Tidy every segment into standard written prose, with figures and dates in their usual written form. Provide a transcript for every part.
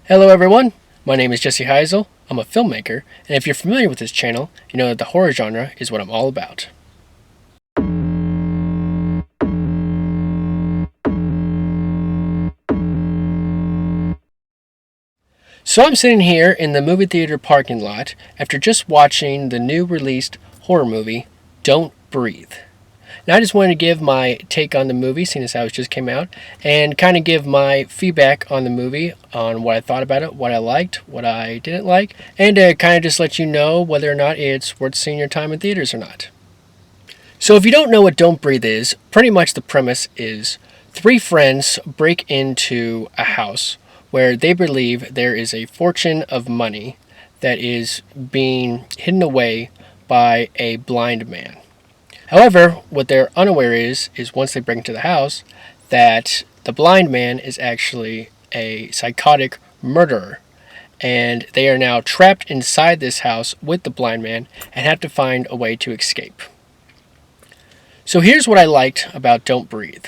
Hello everyone, my name is Jesse Heisel. I'm a filmmaker, and if you're familiar with this channel, you know that the horror genre is what I'm all about. So I'm sitting here in the movie theater parking lot after just watching the new released horror movie, Don't Breathe. Now I just wanted to give my take on the movie, seeing as how it just came out, and kind of give my feedback on the movie, on what I thought about it, what I liked, what I didn't like, and to kind of just let you know whether or not it's worth seeing your time in theaters or not. So if you don't know what Don't Breathe is, pretty much the premise is three friends break into a house where they believe there is a fortune of money that is being hidden away by a blind man. However, what they're unaware is once they break into the house, that the blind man is actually a psychotic murderer. And they are now trapped inside this house with the blind man and have to find a way to escape. So here's what I liked about Don't Breathe.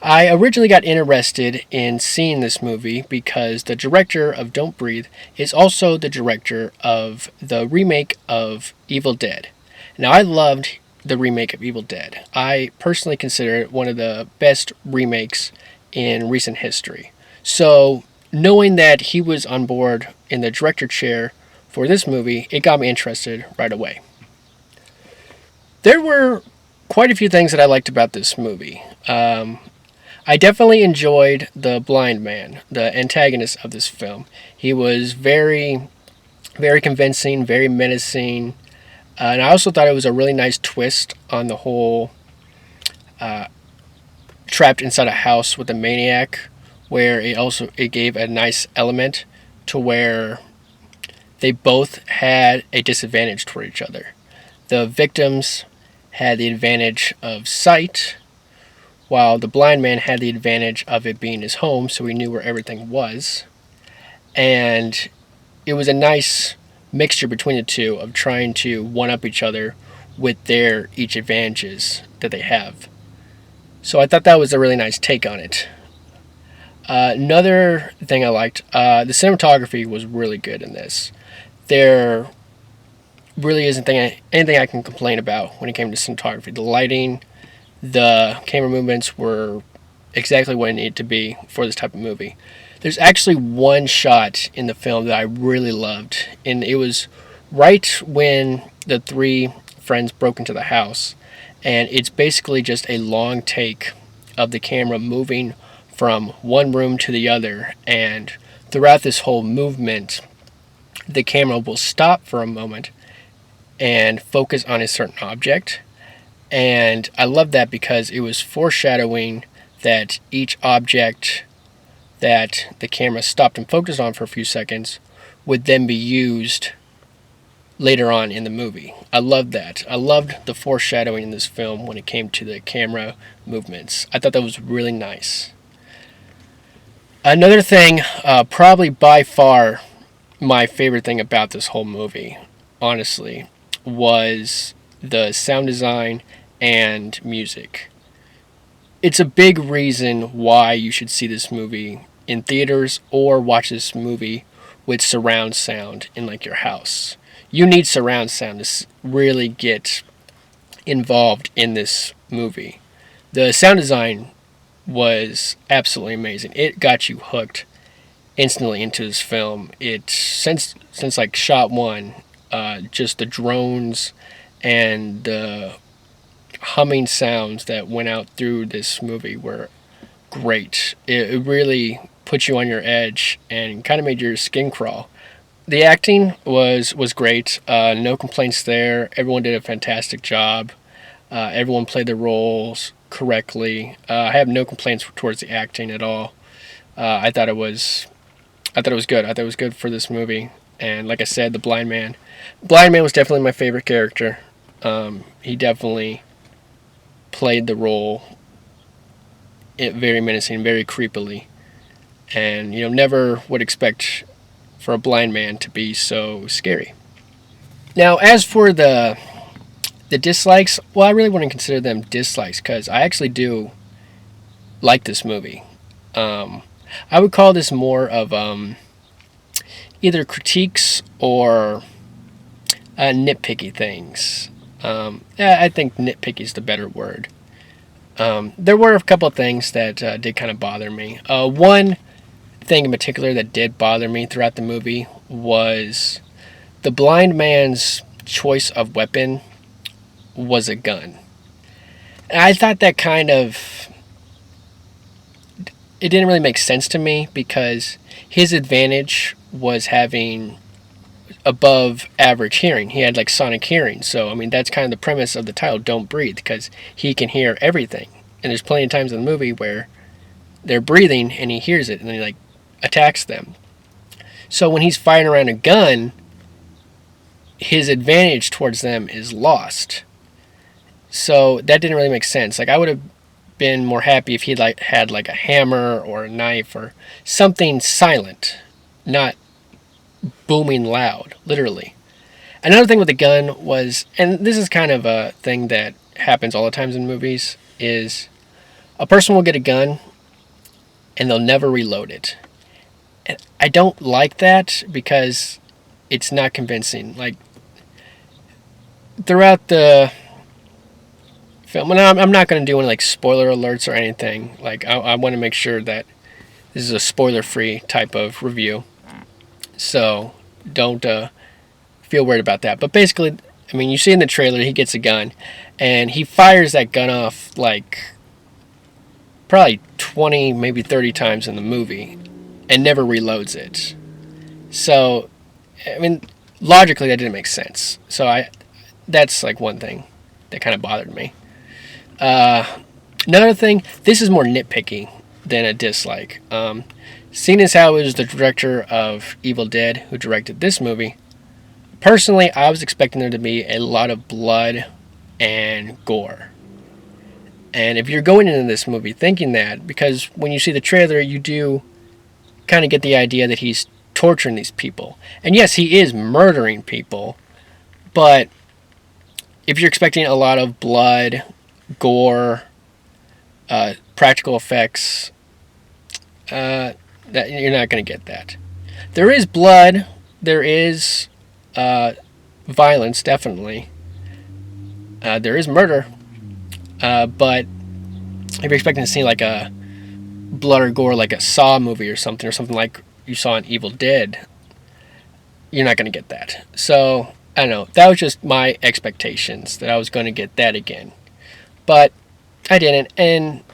I originally got interested in seeing this movie because the director of Don't Breathe is also the director of the remake of Evil Dead. Now, I loved the remake of Evil Dead. I personally consider it one of the best remakes in recent history. So, knowing that he was on board in the director chair for this movie, it got me interested right away. There were quite a few things that I liked about this movie. I definitely enjoyed the blind man, the antagonist of this film. He was very, very convincing, very menacing, and I also thought it was a really nice twist on the whole trapped inside a house with a maniac, where it gave a nice element to where they both had a disadvantage toward each other. The victims had the advantage of sight, while the blind man had the advantage of it being his home, so he knew where everything was. And it was a nice mixture between the two of trying to one-up each other with their each advantages that they have. So I thought that was a really nice take on it. Another thing I liked, the cinematography was really good in this. There really isn't anything I can complain about when it came to cinematography. The lighting, the camera movements were exactly what it needed to be for this type of movie. There's actually one shot in the film that I really loved, and it was right when the three friends broke into the house, and it's basically just a long take of the camera moving from one room to the other, and throughout this whole movement, the camera will stop for a moment and focus on a certain object. And I love that because it was foreshadowing that each object that the camera stopped and focused on for a few seconds would then be used later on in the movie. I loved that. I loved the foreshadowing in this film when it came to the camera movements. I thought that was really nice. Another thing, probably by far my favorite thing about this whole movie, honestly, was the sound design and music. It's a big reason why you should see this movie in theaters or watch this movie with surround sound in like your house. You need surround sound to really get involved in this movie. The sound design was absolutely amazing. It got you hooked instantly into this film. It since like shot one, just the drones and the humming sounds that went out through this movie were great. It really put you on your edge and kind of made your skin crawl. The acting was great. No complaints there. Everyone did a fantastic job. Everyone played their roles correctly. I have no complaints towards the acting at all. I thought it was good. I thought it was good for this movie. And like I said, the blind man was definitely my favorite character. He definitely played the role very menacing, very creepily, and never would expect for a blind man to be so scary. Now, as for the dislikes, well, I really wouldn't consider them dislikes because I actually do like this movie. I would call this more of either critiques or nitpicky things. I think nitpicky is the better word. There were a couple of things that did kind of bother me. One thing in particular that did bother me throughout the movie was the blind man's choice of weapon was a gun. And I thought that kind of it didn't really make sense to me because his advantage was having above average hearing. He had like sonic hearing. So, I mean, that's kind of the premise of the title, Don't Breathe, because he can hear everything. And there's plenty of times in the movie where they're breathing and he hears it and then he like attacks them. So when he's firing around a gun, his advantage towards them is lost. So that didn't really make sense. Like I would have been more happy if he like had like a hammer or a knife or something silent, not booming loud, literally. Another thing with the gun was, and this is kind of a thing that happens all the times in movies, is a person will get a gun and they'll never reload it. And I don't like that because it's not convincing. Like throughout the film, and I'm not going to do any like spoiler alerts or anything. Like I want to make sure that this is a spoiler-free type of review. So don't feel worried about that. But basically, I mean, you see in the trailer, he gets a gun, and he fires that gun off like probably 20, maybe 30 times in the movie, and never reloads it. So, I mean, logically, that didn't make sense. So that's like one thing that kind of bothered me. Another thing, this is more nitpicky than a dislike. Seeing as how it was the director of Evil Dead who directed this movie, personally, I was expecting there to be a lot of blood and gore. And if you're going into this movie thinking that, because when you see the trailer, you do kind of get the idea that he's torturing these people. And yes, he is murdering people, but if you're expecting a lot of blood, gore, practical effects, that you're not going to get that. There is blood, there is violence, definitely. There is murder, but if you're expecting to see like a blood or gore, like a Saw movie or something like you saw in Evil Dead, you're not going to get that. So I don't know. That was just my expectations that I was going to get that again, but I didn't, and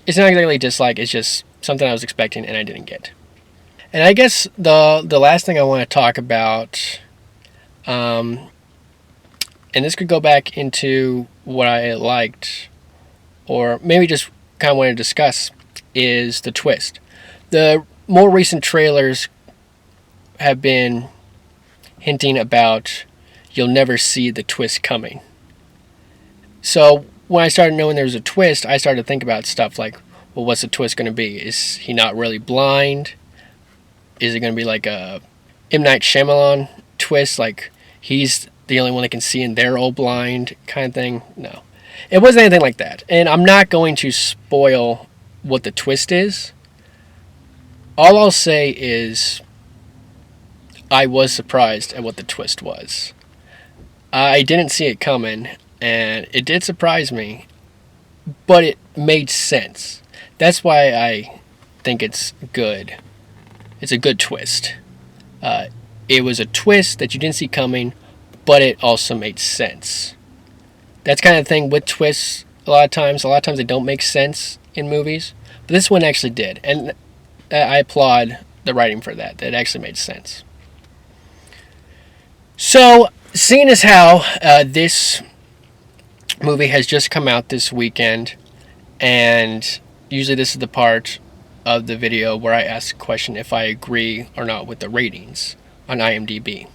it's not exactly a dislike. It's just something I was expecting and I didn't get. And I guess the last thing I want to talk about, and this could go back into what I liked, or maybe just kind of want to discuss, is the twist. The more recent trailers have been hinting about you'll never see the twist coming. So when I started knowing there was a twist, I started to think about stuff like, well, what's the twist going to be? Is he not really blind? Is it going to be like a M. Night Shyamalan twist, like he's the only one that can see and they're all blind kind of thing? No. It wasn't anything like that. And I'm not going to spoil what the twist is. All I'll say is I was surprised at what the twist was. I didn't see it coming, and it did surprise me, but it made sense. That's why I think it's good. It's a good twist. It was a twist that you didn't see coming, but it also made sense. That's kind of the thing with twists a lot of times. A lot of times they don't make sense in movies, but this one actually did. And I applaud the writing for that. That actually made sense. So, seeing as how this movie has just come out this weekend, and usually this is the part of the video where I ask the question if I agree or not with the ratings on IMDb.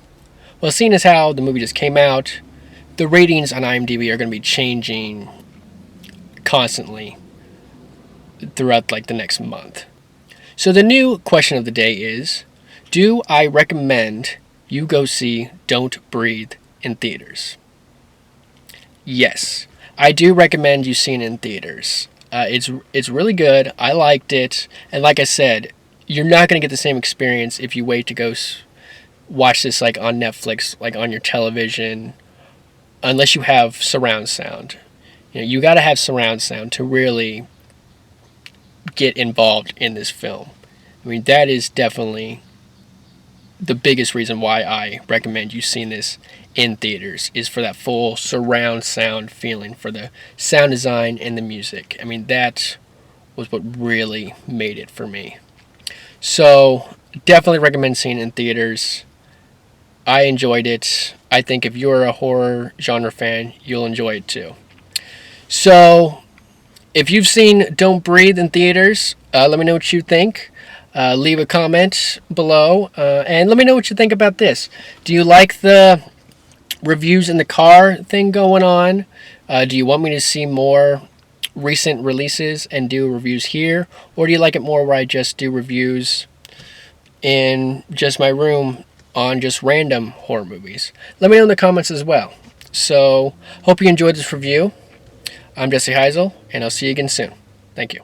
Well, seeing as how the movie just came out, the ratings on IMDb are going to be changing constantly throughout like the next month. So the new question of the day is, do I recommend you go see Don't Breathe in theaters? Yes, I do recommend you seeing it in theaters. It's really good. I liked it, and like I said, you're not going to get the same experience if you wait to go watch this like on Netflix, like on your television, unless you have surround sound. You got to have surround sound to really get involved in this film. I mean, that is definitely the biggest reason why I recommend you seeing this in theaters, is for that full surround sound feeling, for the sound design and the music. I mean, that was what really made it for me. So definitely recommend seeing it in theaters. I enjoyed it. I think if you're a horror genre fan, you'll enjoy it too. So if you've seen Don't Breathe in theaters, let me know what you think. Leave a comment below, and let me know what you think about this. Do you like the reviews in the car thing going on? Do you want me to see more recent releases and do reviews here? Or do you like it more where I just do reviews in just my room on just random horror movies? Let me know in the comments as well. So, hope you enjoyed this review. I'm Jesse Heisel, and I'll see you again soon. Thank you.